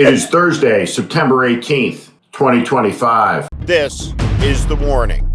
It is Thursday, September 18th, 2025. This is The Warning.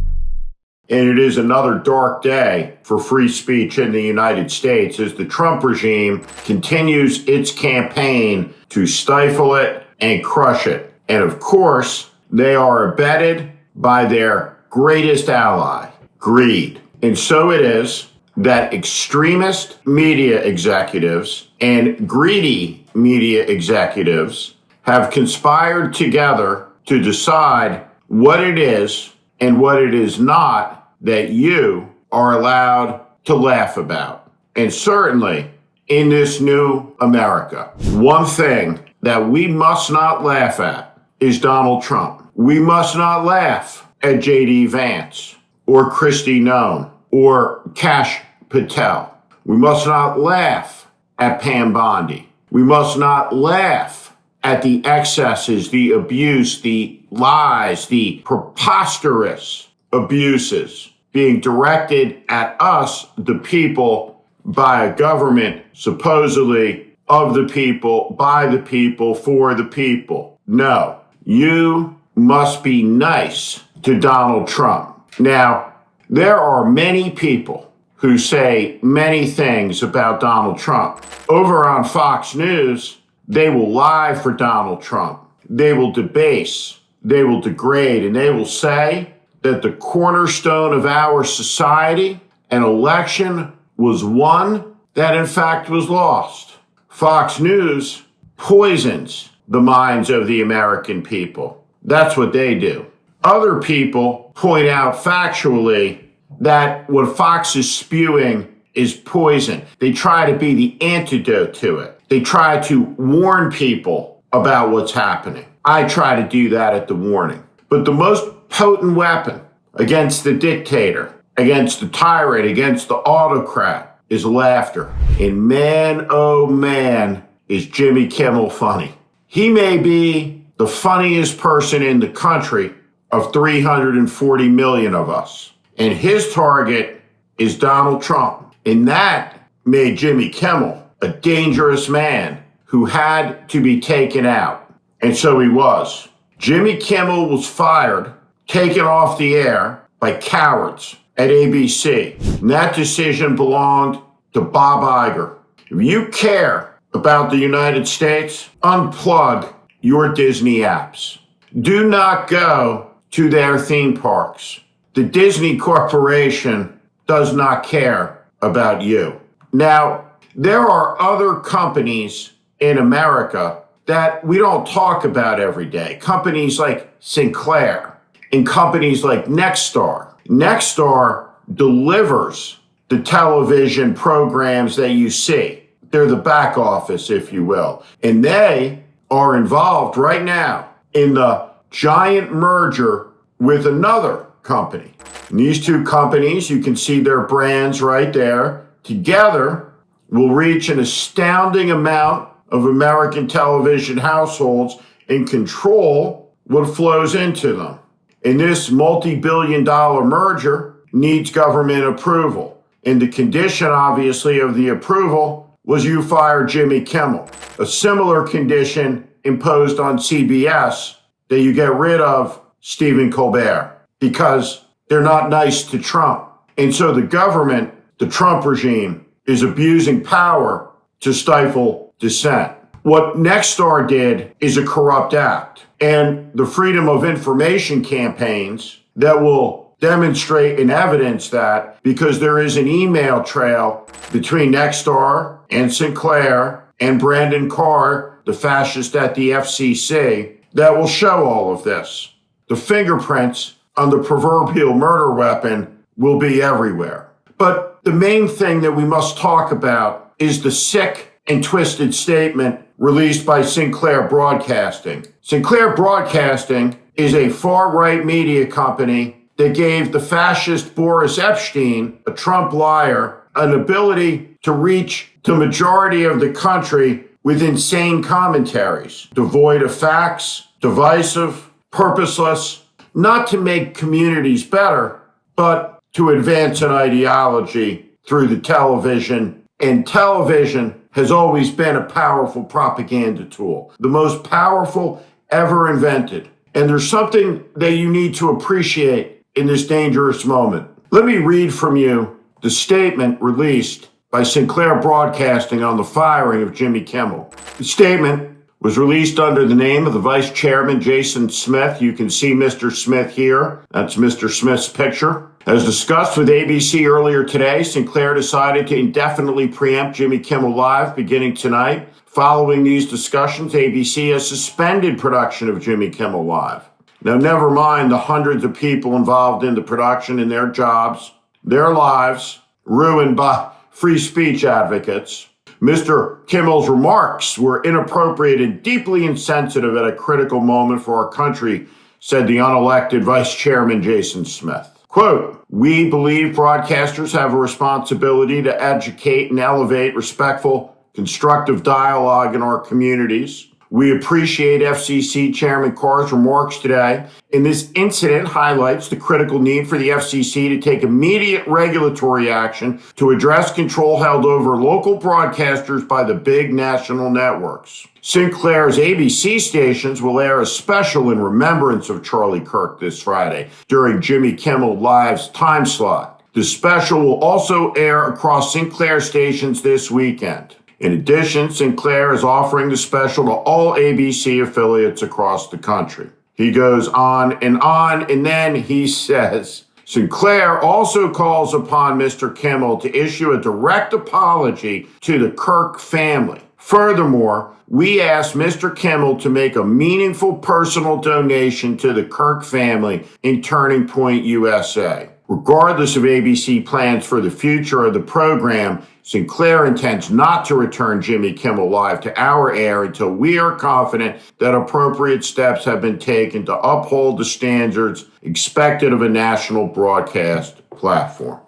And it is another dark day for free speech in the United States as the Trump regime continues its campaign to stifle it and crush it. And of course, they are abetted by their greatest ally, greed. And so it is that extremist media executives and greedy media executives have conspired together to decide what it is and what it is not that you are allowed to laugh about. And certainly in this new America, one thing that we must not laugh at is Donald Trump. We must not laugh at J.D. Vance or Kristi Noem or Kash Patel. We must not laugh at Pam Bondi. We must not laugh at the excesses, the abuse, the lies, the preposterous abuses being directed at us, the people, by a government supposedly of the people, by the people, for the people. No, you must be nice to Donald Trump. Now, there are many people who say many things about Donald Trump. Over on Fox News, they will lie for Donald Trump. They will debase, they will degrade, and they will say that the cornerstone of our society, an election, was won that in fact was lost. Fox News poisons the minds of the American people. That's what they do. Other people point out factually that what Fox is spewing is poison. They try to be the antidote to it. They try to warn people about what's happening. I try to do that at The Warning. But the most potent weapon against the dictator, against the tyrant, against the autocrat is laughter. And man, oh man, is Jimmy Kimmel funny. He may be the funniest person in the country of 340 million of us. And his target is Donald Trump. And that made Jimmy Kimmel a dangerous man who had to be taken out. And so he was. Jimmy Kimmel was fired, taken off the air by cowards at ABC. And that decision belonged to Bob Iger. If you care about the United States, unplug your Disney apps. Do not go to their theme parks. The Disney Corporation does not care about you. Now, there are other companies in America that we don't talk about every day. Companies like Sinclair and companies like Nexstar. Nexstar delivers the television programs that you see. They're the back office, if you will. And they are involved right now in the giant merger with another company. And these two companies, you can see their brands right there, together will reach an astounding amount of American television households and control what flows into them. And this multi-billion-dollar merger needs government approval. And the condition, obviously, of the approval was you fire Jimmy Kimmel. A similar condition imposed on CBS that you get rid of Stephen Colbert because they're not nice to Trump. And so the government, the Trump regime, is abusing power to stifle dissent. What Nexstar did is a corrupt act. And the Freedom of Information campaigns that will demonstrate and evidence that, because there is an email trail between Nexstar and Sinclair and Brandon Carr, the fascist at the FCC, that will show all of this. The fingerprints on the proverbial murder weapon will be everywhere. But the main thing that we must talk about is the sick and twisted statement released by Sinclair Broadcasting. Sinclair Broadcasting is a far-right media company that gave the fascist Boris Epstein, a Trump liar, an ability to reach the majority of the country with insane commentaries, devoid of facts, divisive, purposeless, not to make communities better, but to advance an ideology through the television. And television has always been a powerful propaganda tool, the most powerful ever invented. And there's something that you need to appreciate in this dangerous moment. Let me read from you the statement released by Sinclair Broadcasting on the firing of Jimmy Kimmel. The statement was released under the name of the Vice Chairman, Jason Smith. You can see Mr. Smith here. That's Mr. Smith's picture. As discussed with ABC earlier today, Sinclair decided to indefinitely preempt Jimmy Kimmel Live beginning tonight. Following these discussions, ABC has suspended production of Jimmy Kimmel Live. Now, never mind the hundreds of people involved in the production and their jobs, their lives ruined by free speech advocates. Mr. Kimmel's remarks were inappropriate and deeply insensitive at a critical moment for our country, said the unelected Vice Chairman Jason Smith. Quote, "We believe broadcasters have a responsibility to educate and elevate respectful, constructive dialogue in our communities. We appreciate FCC Chairman Carr's remarks today, and this incident highlights the critical need for the FCC to take immediate regulatory action to address control held over local broadcasters by the big national networks. Sinclair's ABC stations will air a special in remembrance of Charlie Kirk this Friday during Jimmy Kimmel Live's time slot. The special will also air across Sinclair stations this weekend. In addition, Sinclair is offering the special to all ABC affiliates across the country." He goes on, and then he says, Sinclair also calls upon Mr. Kimmel to issue a direct apology to the Kirk family. Furthermore, we ask Mr. Kimmel to make a meaningful personal donation to the Kirk family in Turning Point USA. Regardless of ABC plans for the future of the program, Sinclair intends not to return Jimmy Kimmel Live to our air until we are confident that appropriate steps have been taken to uphold the standards expected of a national broadcast platform.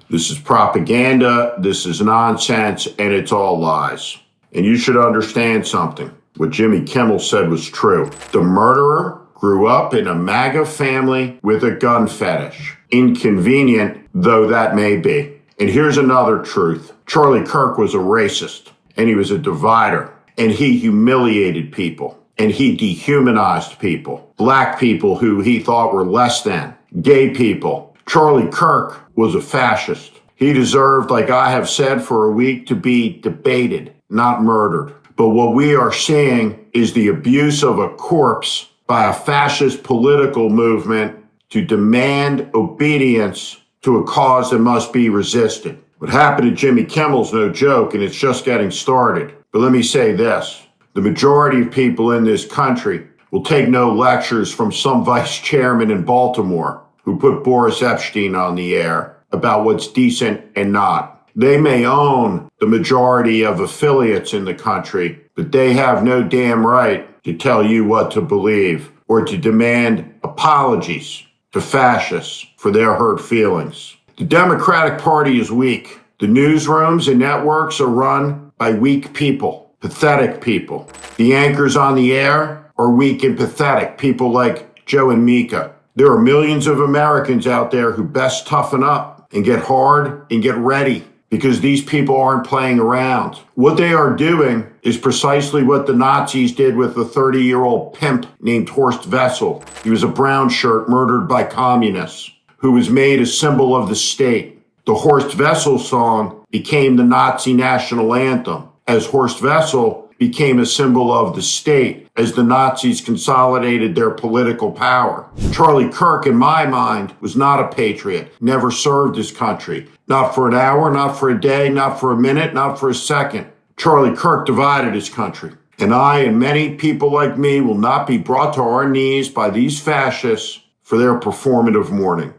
This is propaganda, this is nonsense, and it's all lies. And you should understand something. What Jimmy Kimmel said was true. The murderer grew up in a MAGA family with a gun fetish. Inconvenient though that may be. And here's another truth. Charlie Kirk was a racist, and he was a divider, and he humiliated people, and he dehumanized people. Black people who he thought were less than, gay people. Charlie Kirk was a fascist. He deserved, like I have said for a week, to be debated, not murdered. But what we are seeing is the abuse of a corpse by a fascist political movement to demand obedience to a cause that must be resisted. What happened to Jimmy Kimmel's no joke, and it's just getting started. But let me say this. The majority of people in this country will take no lectures from some vice chairman in Baltimore who put Boris Epstein on the air about what's decent and not. They may own the majority of affiliates in the country, but they have no damn right to tell you what to believe or to demand apologies to fascists for their hurt feelings. The Democratic Party is weak. The newsrooms and networks are run by weak people, pathetic people. The anchors on the air are weak and pathetic, people like Joe and Mika. There are millions of Americans out there who best toughen up and get hard and get ready because these people aren't playing around. What they are doing is precisely what the Nazis did with a 30-year-old pimp named Horst Wessel. He was a brown shirt murdered by communists who was made a symbol of the state. The Horst Wessel song became the Nazi national anthem, as Horst Wessel became a symbol of the state as the Nazis consolidated their political power. Charlie Kirk, in my mind, was not a patriot, never served his country. Not for an hour, not for a day, not for a minute, not for a second. Charlie Kirk divided his country. And I and many people like me will not be brought to our knees by these fascists for their performative mourning.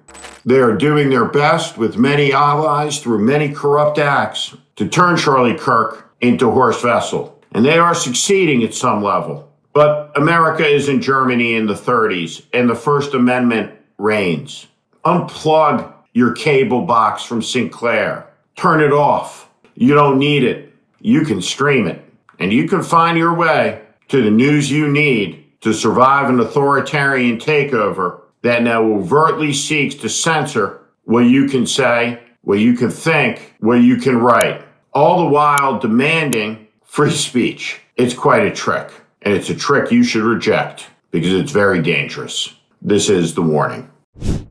They are doing their best with many allies through many corrupt acts to turn Charlie Kirk into Horst Wessel. And they are succeeding at some level. But America is in Germany in the 30s, and the First Amendment reigns. Unplug your cable box from Sinclair. Turn it off. You don't need it. You can stream it. And you can find your way to the news you need to survive an authoritarian takeover that now overtly seeks to censor what you can say, what you can think, what you can write. all the while demanding free speech. It's quite a trick, and it's a trick you should reject because it's very dangerous. This is The Warning.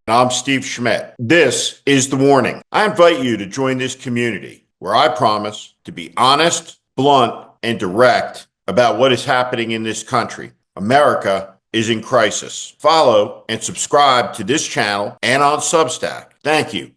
I'm Steve Schmidt. This is The Warning. I invite you to join this community where I promise to be honest, blunt, and direct about what is happening in this country. America is in crisis. Follow and subscribe to this channel and on Substack. Thank you.